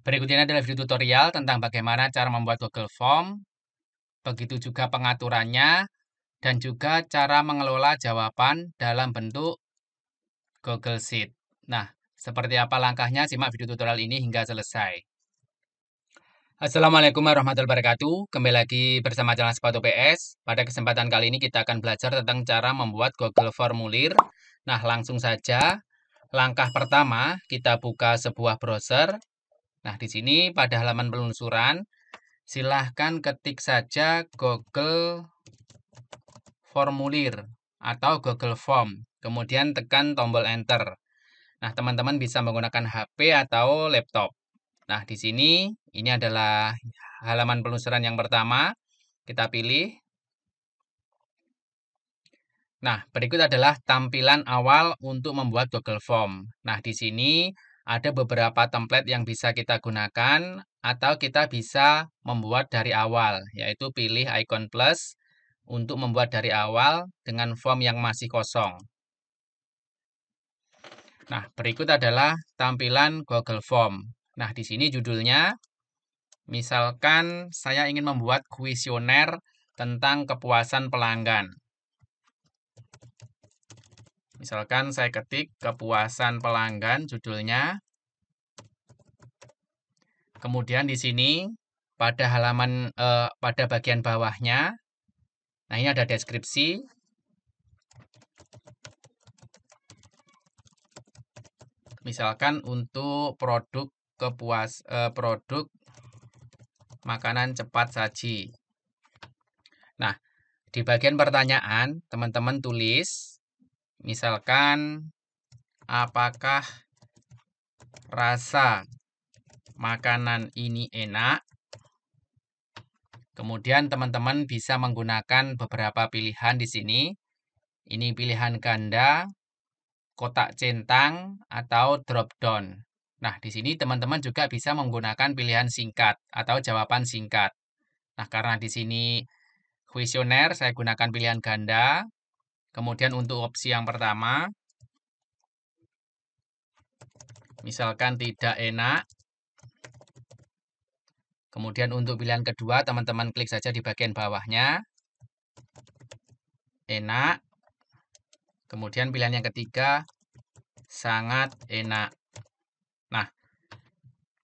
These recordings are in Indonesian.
Berikut ini adalah video tutorial tentang bagaimana cara membuat Google Form, begitu juga pengaturannya, dan juga cara mengelola jawaban dalam bentuk Google Sheet. Nah, seperti apa langkahnya? Simak video tutorial ini hingga selesai. Assalamualaikum warahmatullahi wabarakatuh. Kembali lagi bersama channel Sepatu PS. Pada kesempatan kali ini kita akan belajar tentang cara membuat Google Formulir. Nah, langsung saja. Langkah pertama, kita buka sebuah browser. Nah, di sini pada halaman penelusuran, silahkan ketik saja Google Formulir atau Google Form. Kemudian tekan tombol Enter. Nah, teman-teman bisa menggunakan HP atau laptop. Nah, di sini ini adalah halaman penelusuran yang pertama. Kita pilih. Nah, berikut adalah tampilan awal untuk membuat Google Form. Nah, di sini ada beberapa template yang bisa kita gunakan atau kita bisa membuat dari awal, yaitu pilih icon plus untuk membuat dari awal dengan form yang masih kosong. Nah, berikut adalah tampilan Google Form. Nah, di sini judulnya, misalkan saya ingin membuat kuesioner tentang kepuasan pelanggan. Misalkan saya ketik kepuasan pelanggan judulnya. Kemudian di sini pada halaman pada bagian bawahnya, nah ini ada deskripsi. Misalkan untuk produk produk makanan cepat saji. Nah, di bagian pertanyaan teman-teman tulis misalkan apakah rasa makanan ini enak. Kemudian teman-teman bisa menggunakan beberapa pilihan di sini. Ini pilihan ganda, kotak centang, atau drop down. Nah, di sini teman-teman juga bisa menggunakan pilihan singkat atau jawaban singkat. Nah, karena di sini kuesioner, saya gunakan pilihan ganda. Kemudian untuk opsi yang pertama, misalkan tidak enak. Kemudian untuk pilihan kedua, teman-teman klik saja di bagian bawahnya. Enak. Kemudian pilihan yang ketiga, sangat enak. Nah,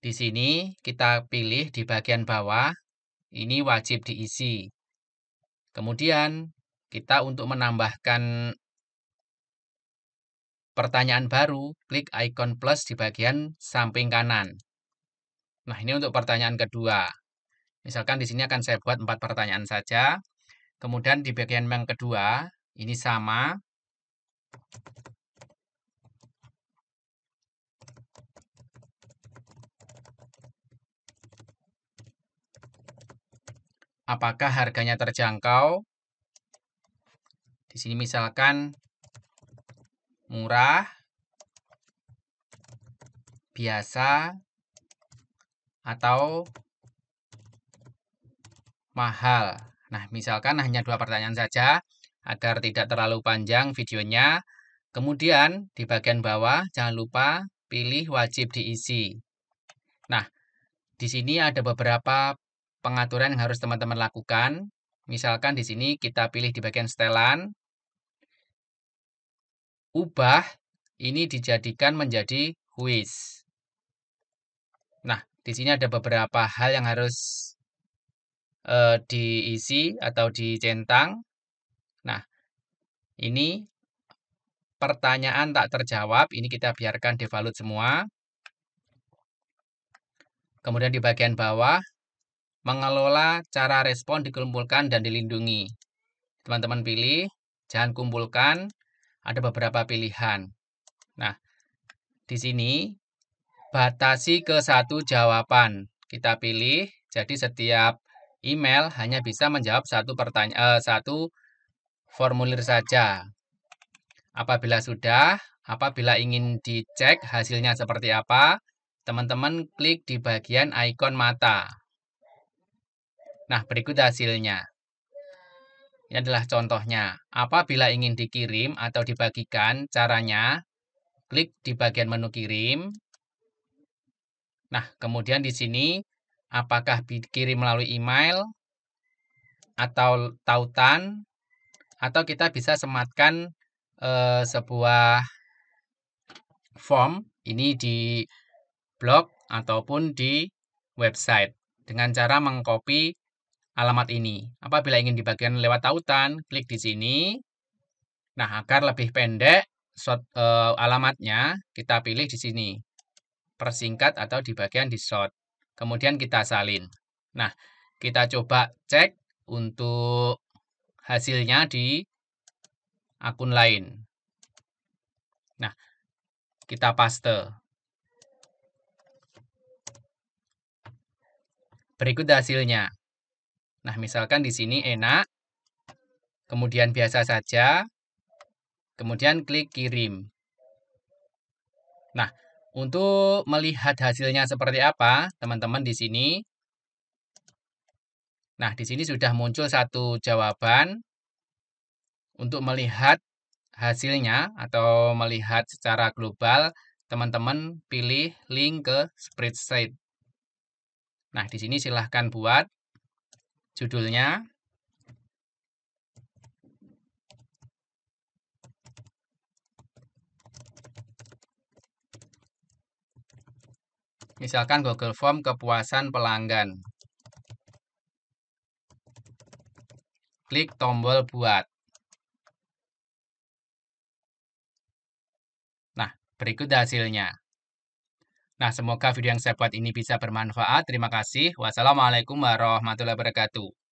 di sini kita pilih di bagian bawah, ini wajib diisi. Kemudian kita untuk menambahkan pertanyaan baru, klik icon plus di bagian samping kanan. Nah, ini untuk pertanyaan kedua. Misalkan di sini akan saya buat 4 pertanyaan saja. Kemudian di bagian yang kedua, ini sama. Apakah harganya terjangkau? Di sini misalkan murah, biasa, atau mahal. Nah, misalkan hanya 2 pertanyaan saja agar tidak terlalu panjang videonya. Kemudian di bagian bawah jangan lupa pilih wajib diisi. Nah, di sini ada beberapa pengaturan yang harus teman-teman lakukan. Misalkan di sini kita pilih di bagian setelan. Ubah ini dijadikan menjadi quiz. Nah, di sini ada beberapa hal yang harus diisi atau dicentang. Nah, ini pertanyaan tak terjawab, ini kita biarkan default semua. Kemudian di bagian bawah, mengelola cara respon dikumpulkan dan dilindungi. Teman-teman pilih, jangan kumpulkan, ada beberapa pilihan. Nah, di sini batasi ke 1 jawaban. Kita pilih, jadi setiap email hanya bisa menjawab satu formulir saja. Apabila ingin dicek hasilnya seperti apa, teman-teman klik di bagian ikon mata. Nah, berikut hasilnya. Ini adalah contohnya. Apabila ingin dikirim atau dibagikan, caranya klik di bagian menu kirim. Nah, kemudian di sini apakah dikirim melalui email atau tautan, atau kita bisa sematkan sebuah form ini di blog ataupun di website dengan cara mengcopy alamat ini. Apabila ingin dibagikan lewat tautan, klik di sini. Nah, agar lebih pendek alamatnya, kita pilih di sini. Persingkat atau di bagian di short. Kemudian kita salin. Nah, kita coba cek untuk hasilnya di akun lain. Nah, kita paste. Berikut hasilnya. Nah, misalkan di sini enak, kemudian biasa saja, kemudian klik kirim. Nah, untuk melihat hasilnya seperti apa, teman-teman di sini. Nah, di sini sudah muncul satu jawaban. Untuk melihat hasilnya atau melihat secara global, teman-teman pilih link ke spreadsheet. Nah, di sini silahkan buat judulnya. Misalkan Google Form kepuasan pelanggan. Klik tombol buat. Nah, berikut hasilnya. Nah, semoga video yang saya buat ini bisa bermanfaat. Terima kasih. Wassalamualaikum warahmatullahi wabarakatuh.